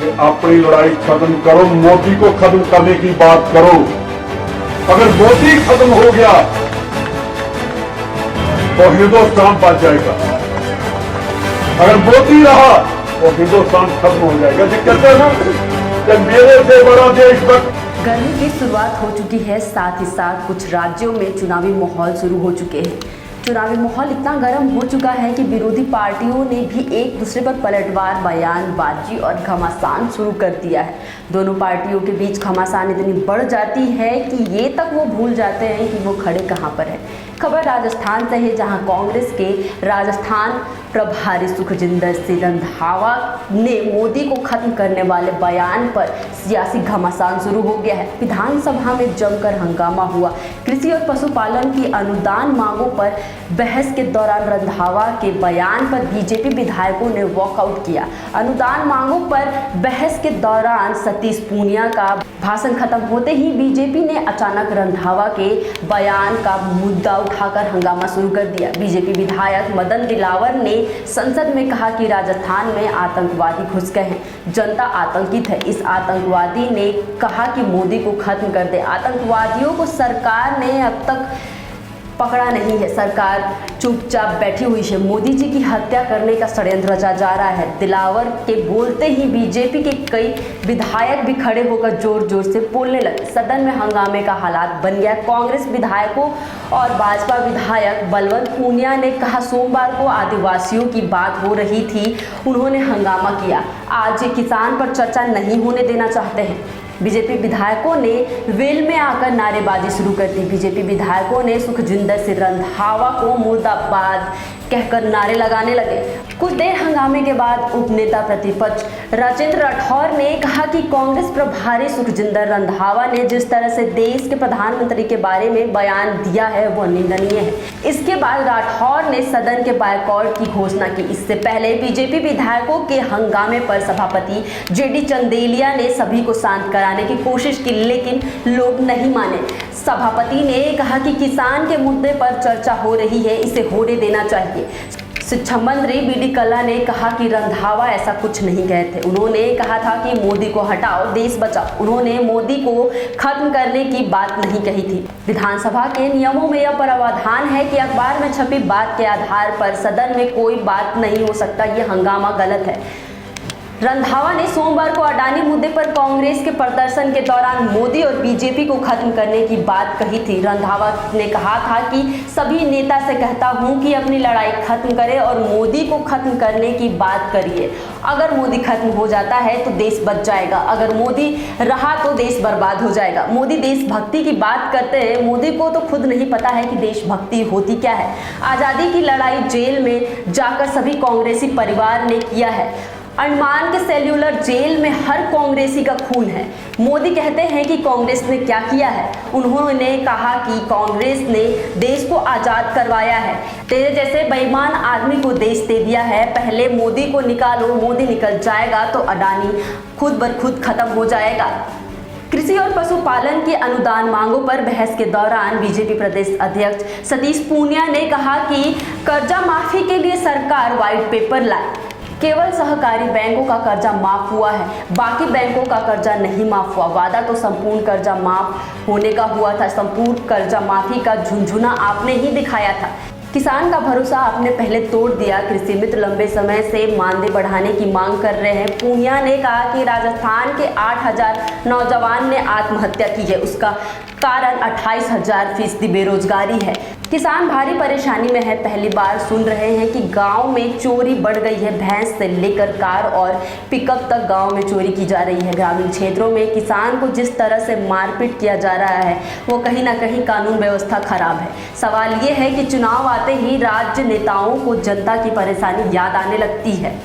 कि अपनी लड़ाई खत्म करो, मोदी को खत्म करने की बात करो। अगर मोदी खत्म हो गया तो हिंदुस्तान बच जाएगा, अगर मोदी रहा तो हिंदुस्तान खत्म हो जाएगा। जी कहते हैं ना कि मेरे से बड़ा देश गर्मी की शुरुआत हो चुकी है, साथ ही साथ कुछ राज्यों में चुनावी माहौल शुरू हो चुके हैं। चुनावी माहौल इतना गर्म हो चुका है कि विरोधी पार्टियों ने भी एक दूसरे पर पलटवार बयानबाजी और घमासान शुरू कर दिया है। दोनों पार्टियों के बीच घमासान इतनी बढ़ जाती है कि ये तक वो भूल जाते हैं कि वो खड़े कहाँ पर है। खबर राजस्थान से है, जहां कांग्रेस के राजस्थान प्रभारी सुखजिंदर सिंह रंधावा ने मोदी को खत्म करने वाले बयान पर सियासी घमासान शुरू हो गया है। विधानसभा में जमकर हंगामा हुआ। कृषि और पशुपालन की अनुदान मांगों पर बहस के दौरान रंधावा के बयान पर बीजेपी विधायकों ने वॉकआउट किया। अनुदान मांगों पर बहस के दौरान सतीश पूनिया का भाषण खत्म होते ही बीजेपी ने अचानक रंधावा के बयान का मुद्दा उठाकर हंगामा शुरू कर दिया। बीजेपी विधायक मदन दिलावर ने संसद में कहा कि राजस्थान में आतंकवादी घुस गए हैं, जनता आतंकित है। इस आतंकवादी ने कहा कि मोदी को खत्म कर दे। आतंकवादियों को सरकार ने अब तक पकड़ा नहीं है, सरकार चुपचाप बैठी हुई है। मोदी जी की हत्या करने का षड्यंत्र रचा जा रहा है। दिलावर के बोलते ही बीजेपी के कई विधायक भी खड़े होकर जोर जोर से बोलने लगे। सदन में हंगामे का हालात बन गया। कांग्रेस विधायकों और भाजपा विधायक बलवंत पूनिया ने कहा, सोमवार को आदिवासियों की बात हो रही थी, उन्होंने हंगामा किया। आज ये किसान पर चर्चा नहीं होने देना चाहते हैं। बीजेपी विधायकों ने वेल में आकर नारेबाजी शुरू कर दी। बीजेपी विधायकों ने सुखजिंदर सिंह रंधावा को मुर्दाबाद कहकर नारे लगाने लगे। कुछ देर हंगामे के बाद उपनेता प्रतिपक्ष राजेंद्र राठौर ने कहा कि कांग्रेस प्रभारी सुखजिंदर रंधावा ने जिस तरह से देश के प्रधानमंत्री के बारे में बयान दिया है वह निंदनीय है। इसके बाद राठौर ने सदन के बायकॉट की घोषणा की। इससे पहले बीजेपी विधायकों के हंगामे पर सभापति जेडी चंदेलिया ने सभी को शांत कराने की कोशिश की, लेकिन लोग नहीं माने। सभापति ने कहा कि किसान के मुद्दे पर चर्चा हो रही है, इसे होने देना चाहिए। शिक्षा मंत्री बीडी कल्ला ने कहा कि रंधावा ऐसा कुछ नहीं कहे थे। उन्होंने कहा था कि मोदी को हटाओ, देश बचाओ। उन्होंने मोदी को खत्म करने की बात नहीं कही थी। विधानसभा के नियमों में यह प्रावधान है कि अखबार में छपी बात के आधार पर सदन में कोई बात नहीं हो सकता। यह हंगामा गलत है। रंधावा ने सोमवार को अडानी मुद्दे पर कांग्रेस के प्रदर्शन के दौरान मोदी और बीजेपी को खत्म करने की बात कही थी। रंधावा ने कहा था कि सभी नेता से कहता हूं कि अपनी लड़ाई खत्म करें और मोदी को खत्म करने की बात करिए। अगर मोदी खत्म हो जाता है तो देश बच जाएगा, अगर मोदी रहा तो देश बर्बाद हो जाएगा। मोदी देशभक्ति की बात करते हैं, मोदी को तो खुद नहीं पता है कि देशभक्ति होती क्या है। आज़ादी की लड़ाई जेल में जाकर सभी कांग्रेसी परिवार ने किया है। अंडमान के सेल्यूलर जेल में हर कांग्रेसी का खून है। मोदी कहते हैं कि कांग्रेस ने क्या किया है। उन्होंने कहा कि कांग्रेस ने देश को आज़ाद करवाया है। तेरे जैसे बेईमान आदमी को देश दे दिया है। पहले मोदी को निकालो, मोदी निकल जाएगा तो अडानी खुद ब खुद खत्म हो जाएगा। कृषि और पशुपालन की अनुदान मांगों पर बहस के दौरान बीजेपी प्रदेश अध्यक्ष सतीश पूनिया ने कहा कि कर्जा माफी के लिए सरकार व्हाइट पेपर लाए। केवल सहकारी बैंकों का कर्जा माफ हुआ है, बाकी बैंकों का कर्जा नहीं माफ हुआ। वादा तो संपूर्ण कर्जा माफ होने का हुआ था। संपूर्ण कर्जा माफी का झुनझुना आपने ही दिखाया था। किसान का भरोसा आपने पहले तोड़ दिया। कृषि मित्र लंबे समय से मानदेय बढ़ाने की मांग कर रहे हैं। पूनिया ने कहा कि राजस्थान के 8,000 नौजवान ने आत्महत्या की है, उसका कारण 28,000% बेरोजगारी है। किसान भारी परेशानी में है। पहली बार सुन रहे हैं कि गांव में चोरी बढ़ गई है। भैंस से लेकर कार और पिकअप तक गांव में चोरी की जा रही है। ग्रामीण क्षेत्रों में किसान को जिस तरह से मारपीट किया जा रहा है वो कहीं ना कहीं कानून व्यवस्था खराब है। सवाल ये है कि चुनाव आते ही राज्य नेताओं को जनता की परेशानी याद आने लगती है।